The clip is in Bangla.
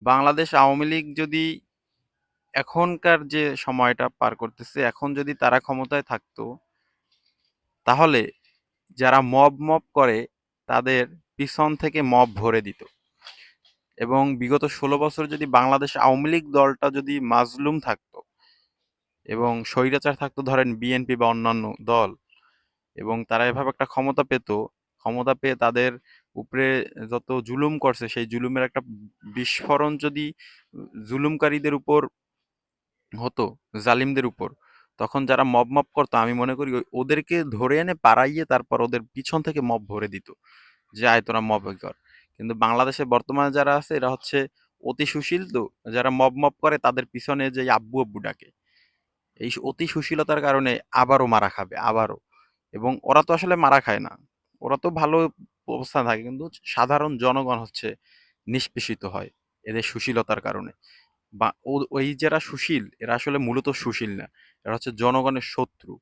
বাংলাদেশ আওয়ামী লীগ যদি এখনকার যে সময়টা পার করতেছে, এখন যদি তারা ক্ষমতায় থাকতো, তাহলে যারা মব মব করে তাদের পিছন থেকে মব ভরে দিত। এবং বিগত ১৬ বছর যদি বাংলাদেশ আওয়ামী লীগ দলটা যদি মাজলুম থাকতো এবং স্বৈরাচার থাকতো, ধরেন বিএনপি বা অন্যান্য দল, এবং তারা এভাবে একটা ক্ষমতা পেত, ক্ষমতা পেয়ে তাদের উপরে যত জুলুম করছে সেই জুলুমের একটা বিস্ফোরণ যদি জুলুমকারীদের উপর হতো, জালিমদের উপর, তখন যারা মব মব করতো আমি মনে করি ওদেরকে ধরে এনে পাড়াইয়ে তারপর ওদের পিছন থেকে মব ভরে দিত, যে আয় তোরা মব কর। কিন্তু বাংলাদেশে বর্তমানে যারা আছে এরা হচ্ছে অতি সুশীল, তো যারা মব মব করে তাদের পিছনে যে আব্বু আব্বু ডাকে, এই অতি সুশীলতার কারণে আবারও মারা খাবে, আবারও। এবং ওরা তো আসলে মারা খায় না, ওরা তো ভালো অবস্থানে থাকে, কিন্তু সাধারণ জনগণ হচ্ছে নিষ্পেষিত হয় এদের সুশীলতার কারণে। বা ওই যারা সুশীল এরা আসলে মূলত সুশীল না, এরা হচ্ছে জনগণের শত্রু।